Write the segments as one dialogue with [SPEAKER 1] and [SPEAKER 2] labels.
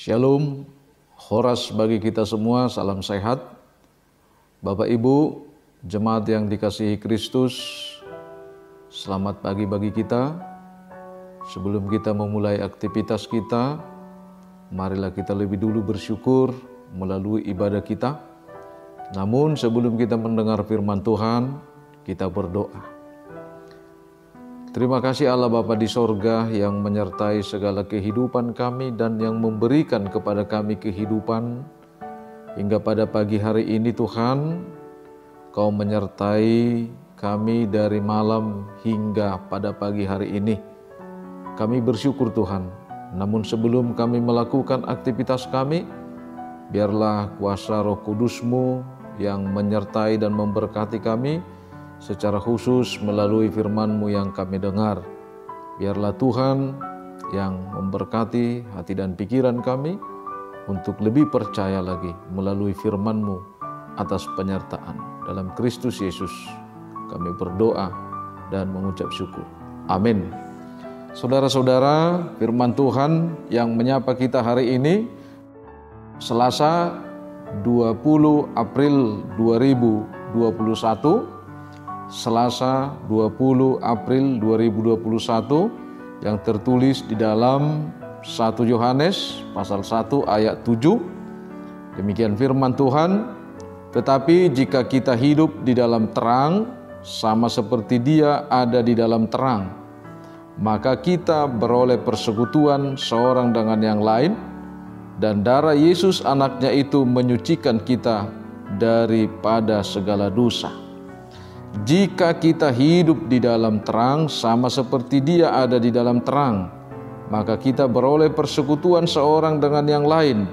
[SPEAKER 1] Shalom, Horas bagi kita semua, salam sehat. Bapak Ibu, jemaat yang dikasihi Kristus, selamat pagi bagi kita. Sebelum kita memulai aktivitas kita, marilah kita lebih dulu bersyukur melalui ibadah kita. Namun sebelum kita mendengar firman Tuhan, kita berdoa. Terima kasih Allah Bapa di sorga yang menyertai segala kehidupan kami dan yang memberikan kepada kami kehidupan hingga pada pagi hari ini. Tuhan, Kau menyertai kami dari malam hingga pada pagi hari ini. Kami bersyukur Tuhan. Namun sebelum kami melakukan aktivitas kami, biarlah kuasa Roh Kudus-Mu yang menyertai dan memberkati kami secara khusus melalui firman-Mu yang kami dengar. Biarlah Tuhan yang memberkati hati dan pikiran kami untuk lebih percaya lagi melalui firman-Mu atas penyertaan. Dalam Kristus Yesus kami berdoa dan mengucap syukur. Amin. Saudara-saudara, firman Tuhan yang menyapa kita hari ini, Selasa 20 April 2021, Selasa 20 April 2021 yang tertulis di dalam 1 Yohanes pasal 1 ayat 7. Demikian firman Tuhan, tetapi jika kita hidup di dalam terang, sama seperti Dia ada di dalam terang, maka kita beroleh persekutuan seorang dengan yang lain, dan darah Yesus anaknya itu menyucikan kita daripada segala dosa. Jika kita hidup di dalam terang, sama seperti Dia ada di dalam terang, maka kita beroleh persekutuan seorang dengan yang lain,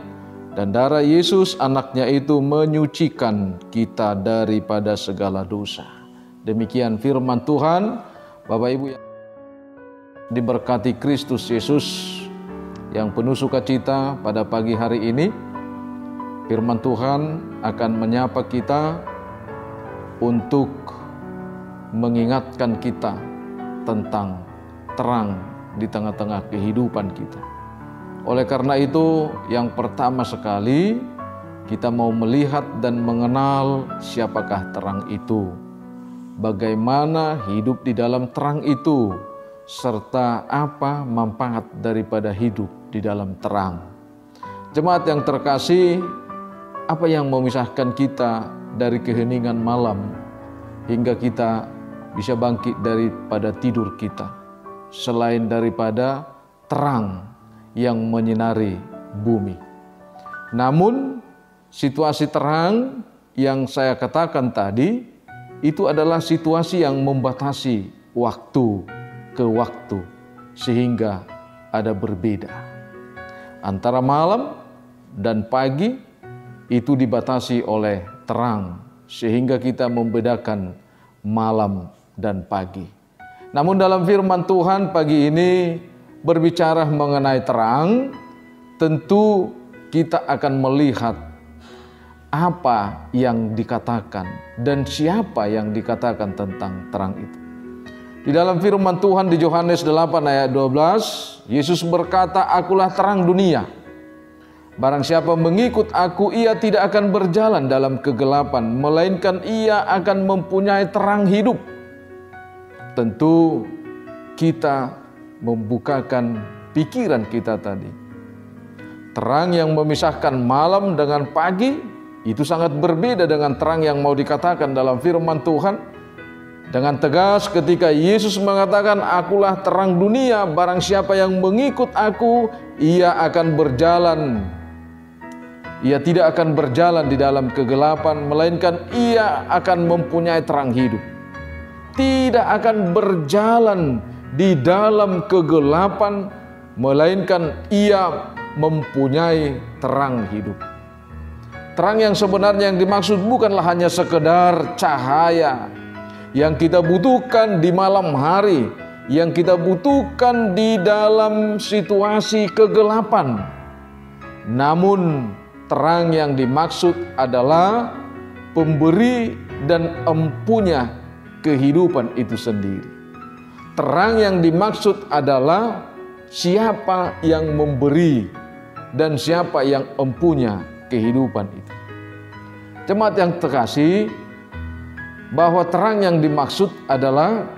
[SPEAKER 1] dan darah Yesus anaknya itu menyucikan kita daripada segala dosa. Demikian firman Tuhan. Bapak Ibu yang diberkati Kristus Yesus, yang penuh sukacita pada pagi hari ini, firman Tuhan akan menyapa kita untuk mengingatkan kita tentang terang di tengah-tengah kehidupan kita. Oleh karena itu, yang pertama sekali kita mau melihat dan mengenal siapakah terang itu, bagaimana hidup di dalam terang itu, serta apa manfaat daripada hidup di dalam terang. Jemaat yang terkasih, apa yang memisahkan kita dari keheningan malam hingga kita bisa bangkit daripada tidur kita, selain daripada terang yang menyinari bumi? Namun situasi terang yang saya katakan tadi itu adalah situasi yang membatasi waktu ke waktu, sehingga ada berbeda antara malam dan pagi. Itu dibatasi oleh terang, sehingga kita membedakan malam dan pagi. Namun dalam firman Tuhan pagi ini berbicara mengenai terang, tentu kita akan melihat apa yang dikatakan dan siapa yang dikatakan tentang terang itu. Di dalam firman Tuhan di Yohanes 8 ayat 12, Yesus berkata, "Akulah terang dunia. Barang siapa mengikut aku, ia tidak akan berjalan dalam kegelapan, melainkan ia akan mempunyai terang hidup." Tentu kita membukakan pikiran kita tadi. Terang yang memisahkan malam dengan pagi itu sangat berbeda dengan terang yang mau dikatakan dalam firman Tuhan. Dengan tegas ketika Yesus mengatakan, "Akulah terang dunia, barang siapa yang mengikut aku, ia akan berjalan. Ia tidak akan berjalan di dalam kegelapan, melainkan ia akan mempunyai terang hidup." Tidak akan berjalan di dalam kegelapan, melainkan ia mempunyai terang hidup. Terang yang sebenarnya yang dimaksud bukanlah hanya sekedar cahaya yang kita butuhkan di malam hari, yang kita butuhkan di dalam situasi kegelapan. Namun terang yang dimaksud adalah pemberi dan empunya kehidupan itu sendiri. Terang yang dimaksud adalah siapa yang memberi dan siapa yang empunya kehidupan itu. Jemaat yang terkasih, bahwa terang yang dimaksud adalah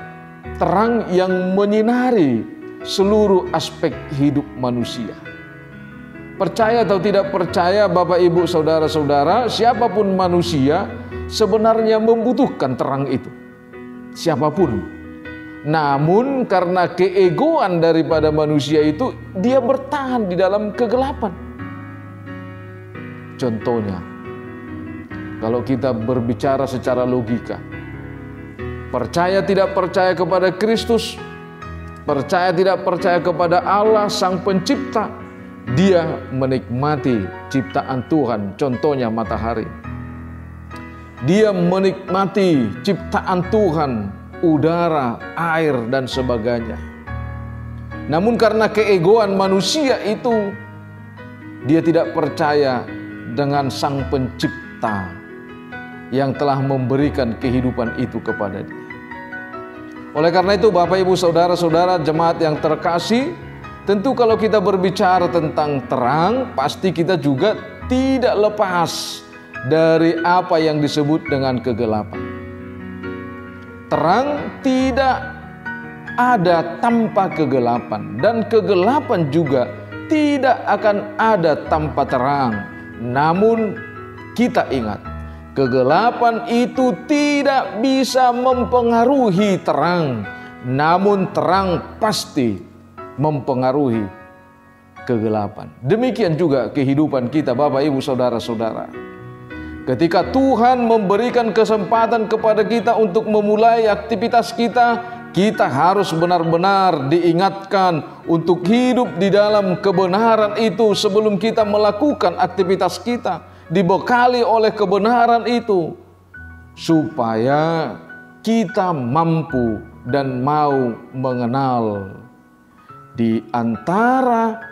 [SPEAKER 1] terang yang menyinari seluruh aspek hidup manusia. Percaya atau tidak percaya, Bapak, Ibu, saudara-saudara, siapapun manusia sebenarnya membutuhkan terang itu. Siapapun. Namun karena keegoan daripada manusia itu, dia bertahan di dalam kegelapan. Contohnya, kalau kita berbicara secara logika, percaya tidak percaya kepada Kristus, percaya tidak percaya kepada Allah Sang Pencipta, dia menikmati ciptaan Tuhan, contohnya matahari. Dia menikmati ciptaan Tuhan, udara, air, dan sebagainya. Namun karena keegoan manusia itu, dia tidak percaya dengan Sang Pencipta yang telah memberikan kehidupan itu kepada dia. Oleh karena itu, Bapak, Ibu, saudara-saudara, jemaat yang terkasih, tentu kalau kita berbicara tentang terang, pasti kita juga tidak lepas dari apa yang disebut dengan kegelapan. Terang tidak ada tanpa kegelapan, dan kegelapan juga tidak akan ada tanpa terang. Namun kita ingat, kegelapan itu tidak bisa mempengaruhi terang, namun terang pasti mempengaruhi kegelapan. Demikian juga kehidupan kita, Bapak, Ibu, saudara-saudara. Ketika Tuhan memberikan kesempatan kepada kita untuk memulai aktivitas kita, kita harus benar-benar diingatkan untuk hidup di dalam kebenaran itu sebelum kita melakukan aktivitas kita. Dibekali oleh kebenaran itu, supaya kita mampu dan mau mengenal di antara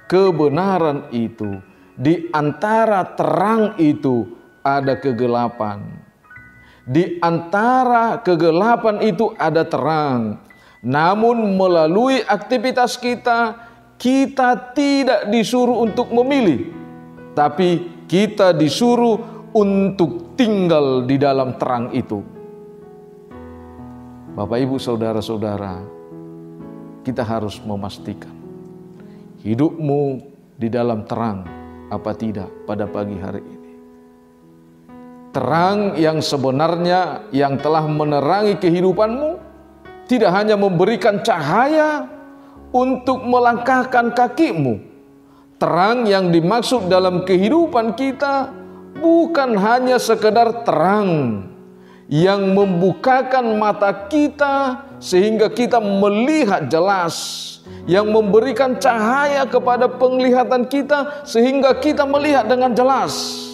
[SPEAKER 1] kebenaran itu, di antara terang itu ada kegelapan, di antara kegelapan itu ada terang. Namun melalui aktivitas kita, kita tidak disuruh untuk memilih, tapi kita disuruh untuk tinggal di dalam terang itu. Bapak, Ibu, saudara-saudara, kita harus memastikan hidupmu di dalam terang apa tidak pada pagi hari ini. Terang yang sebenarnya yang telah menerangi kehidupanmu tidak hanya memberikan cahaya untuk melangkahkan kakimu. Terang yang dimaksud dalam kehidupan kita bukan hanya sekedar terang yang membukakan mata kita sehingga kita melihat jelas, yang memberikan cahaya kepada penglihatan kita sehingga kita melihat dengan jelas.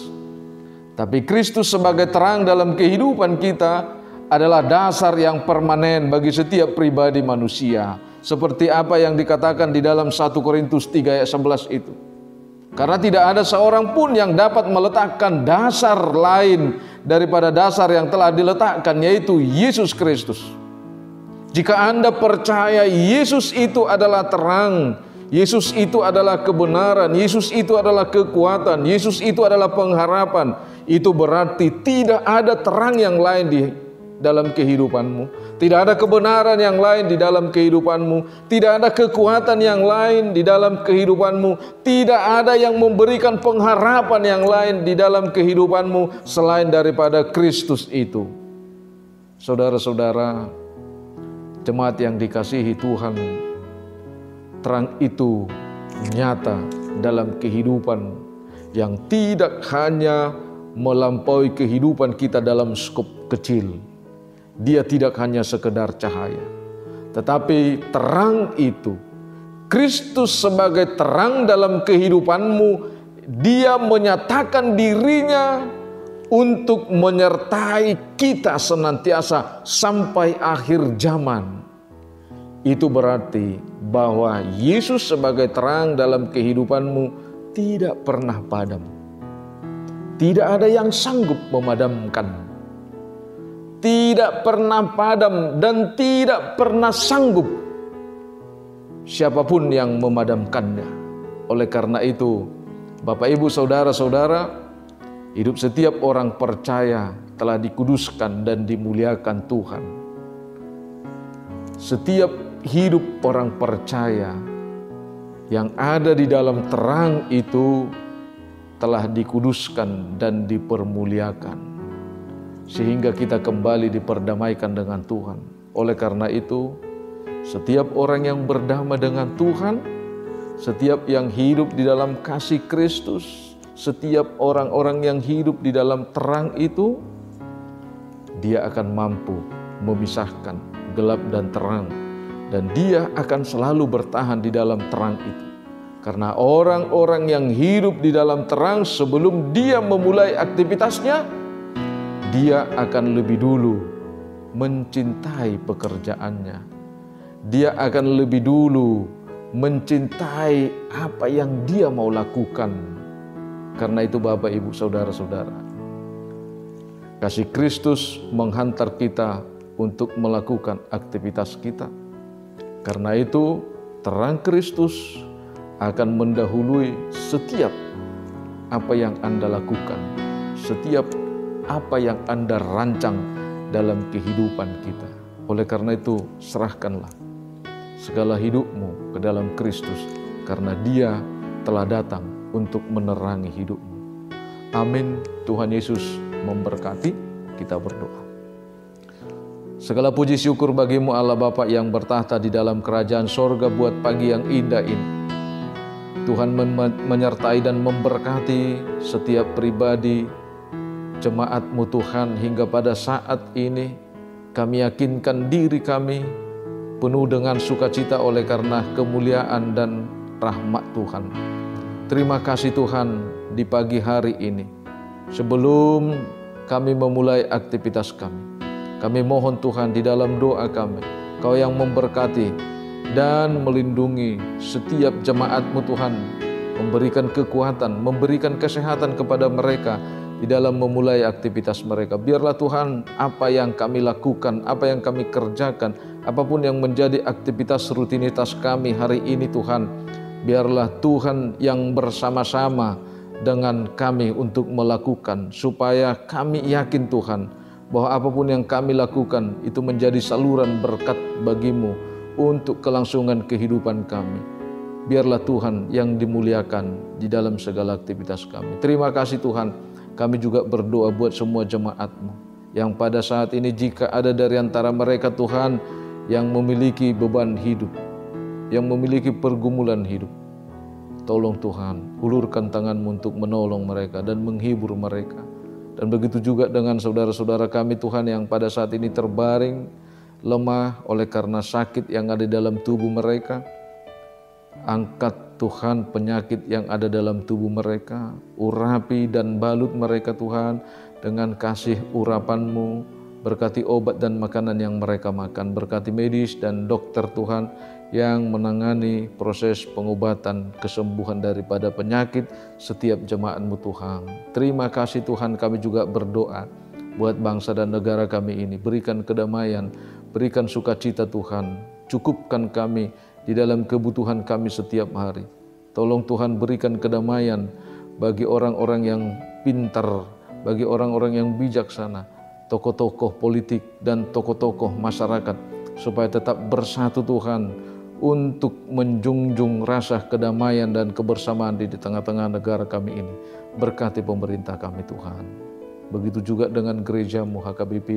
[SPEAKER 1] Tapi Kristus sebagai terang dalam kehidupan kita adalah dasar yang permanen bagi setiap pribadi manusia. Seperti apa yang dikatakan di dalam 1 Korintus 3 ayat 11 itu. Karena tidak ada seorang pun yang dapat meletakkan dasar lain daripada dasar yang telah diletakkan, yaitu Yesus Kristus. Jika Anda percaya Yesus itu adalah terang, Yesus itu adalah kebenaran, Yesus itu adalah kekuatan, Yesus itu adalah pengharapan, itu berarti tidak ada terang yang lain di dalam kehidupanmu. Tidak ada kebenaran yang lain di dalam kehidupanmu. Tidak ada kekuatan yang lain di dalam kehidupanmu. Tidak ada yang memberikan pengharapan yang lain di dalam kehidupanmu selain daripada Kristus itu. Saudara-saudara, jemaat yang dikasihi Tuhan, terang itu nyata dalam kehidupan yang tidak hanya melampaui kehidupan kita dalam skop kecil. Dia tidak hanya sekedar cahaya, tetapi terang itu, Kristus sebagai terang dalam kehidupanmu, Dia menyatakan dirinya untuk menyertai kita senantiasa sampai akhir zaman. Itu berarti bahwa Yesus sebagai terang dalam kehidupanmu tidak pernah padam. Tidak ada yang sanggup memadamkan. Tidak pernah padam dan tidak pernah sanggup siapapun yang memadamkannya. Oleh karena itu, Bapak, Ibu, Saudara-saudara, hidup setiap orang percaya telah dikuduskan dan dimuliakan Tuhan. Setiap hidup orang percaya yang ada di dalam terang itu telah dikuduskan dan dipermuliakan, sehingga kita kembali diperdamaikan dengan Tuhan. Oleh karena itu, setiap orang yang berdamai dengan Tuhan, setiap yang hidup di dalam kasih Kristus, setiap orang-orang yang hidup di dalam terang itu, dia akan mampu memisahkan gelap dan terang, dan dia akan selalu bertahan di dalam terang itu. Karena orang-orang yang hidup di dalam terang, sebelum dia memulai aktivitasnya, dia akan lebih dulu mencintai pekerjaannya. Dia akan lebih dulu mencintai apa yang dia mau lakukan. Karena itu Bapak, Ibu, Saudara-saudara, kasih Kristus menghantar kita untuk melakukan aktivitas kita. Karena itu terang Kristus akan mendahului setiap apa yang Anda lakukan, setiap apa yang Anda rancang dalam kehidupan kita. Oleh karena itu, serahkanlah segala hidupmu ke dalam Kristus, karena Dia telah datang untuk menerangi hidupmu. Amin. Tuhan Yesus memberkati. Kita berdoa. Segala puji syukur bagimu Allah Bapa yang bertahta di dalam kerajaan sorga buat pagi yang indah ini. Tuhan menyertai dan memberkati setiap pribadi jemaat-Mu Tuhan hingga pada saat ini. Kami yakinkan diri kami penuh dengan sukacita oleh karena kemuliaan dan rahmat Tuhan. Terima kasih Tuhan di pagi hari ini. Sebelum kami memulai aktivitas kami mohon Tuhan di dalam doa kami, Kau yang memberkati dan melindungi setiap jemaat-Mu Tuhan, memberikan kekuatan, memberikan kesehatan kepada mereka di dalam memulai aktivitas mereka. Biarlah Tuhan apa yang kami lakukan, apa yang kami kerjakan, apapun yang menjadi aktivitas rutinitas kami hari ini Tuhan, biarlah Tuhan yang bersama-sama dengan kami untuk melakukan, supaya kami yakin Tuhan bahwa apapun yang kami lakukan itu menjadi saluran berkat bagi-Mu untuk kelangsungan kehidupan kami. Biarlah Tuhan yang dimuliakan di dalam segala aktivitas kami. Terima kasih Tuhan. Kami juga berdoa buat semua jemaat-Mu yang pada saat ini, jika ada dari antara mereka Tuhan yang memiliki beban hidup, yang memiliki pergumulan hidup, tolong Tuhan, ulurkan tangan-Mu untuk menolong mereka dan menghibur mereka. Dan begitu juga dengan saudara-saudara kami Tuhan yang pada saat ini terbaring lemah oleh karena sakit yang ada dalam tubuh mereka. Angkat Tuhan penyakit yang ada dalam tubuh mereka, urapi dan balut mereka Tuhan dengan kasih urapan-Mu. Berkati obat dan makanan yang mereka makan, berkati medis dan dokter Tuhan yang menangani proses pengobatan kesembuhan daripada penyakit setiap jemaat-Mu Tuhan. Terima kasih Tuhan. Kami juga berdoa buat bangsa dan negara kami ini, berikan kedamaian, berikan sukacita Tuhan, cukupkan kami di dalam kebutuhan kami setiap hari. Tolong Tuhan berikan kedamaian bagi orang-orang yang pintar, bagi orang-orang yang bijaksana, tokoh-tokoh politik dan tokoh-tokoh masyarakat, supaya tetap bersatu Tuhan untuk menjunjung rasa kedamaian dan kebersamaan di tengah-tengah negara kami ini. Berkati pemerintah kami Tuhan. Begitu juga dengan gereja-Mu HKBP.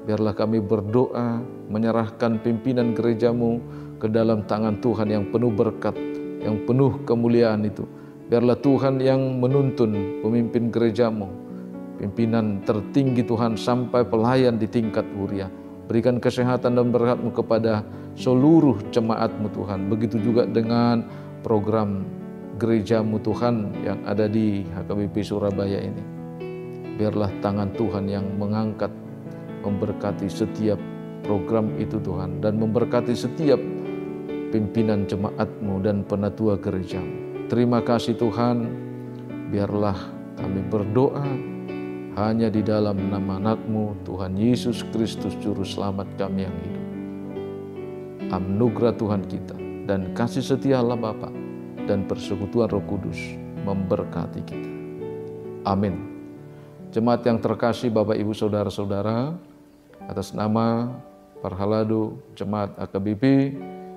[SPEAKER 1] Biarlah kami berdoa menyerahkan pimpinan gereja-Mu ke dalam tangan Tuhan yang penuh berkat, yang penuh kemuliaan itu. Biarlah Tuhan yang menuntun pemimpin gereja-Mu, pimpinan tertinggi Tuhan sampai pelayan di tingkat huria. Berikan kesehatan dan berkat-Mu kepada seluruh jemaat-Mu Tuhan. Begitu juga dengan program gereja-Mu Tuhan yang ada di HKBP Surabaya ini. Biarlah tangan Tuhan yang mengangkat, memberkati setiap program itu Tuhan, dan memberkati setiap pimpinan jemaat-Mu dan penatua gereja-Mu. Terima kasih Tuhan. Biarlah kami berdoa hanya di dalam nama anak-Mu Tuhan Yesus Kristus Juru Selamat kami yang hidup. Anugerah Tuhan kita dan kasih setia Allah Bapa dan persekutuan Roh Kudus memberkati kita. Amin. Jemaat yang terkasih Bapak Ibu Saudara-saudara, atas nama Parhaladu Jemaat AKBP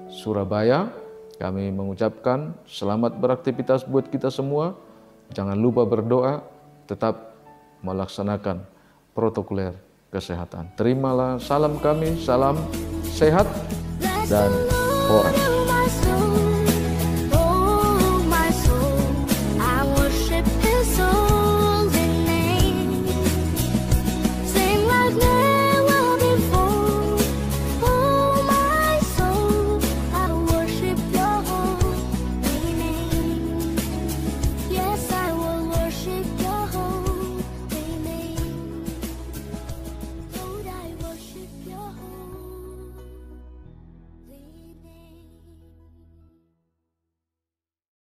[SPEAKER 1] Surabaya, kami mengucapkan selamat beraktivitas buat kita semua. Jangan lupa berdoa, tetap melaksanakan protokoler kesehatan. Terimalah salam kami, salam sehat dan horas.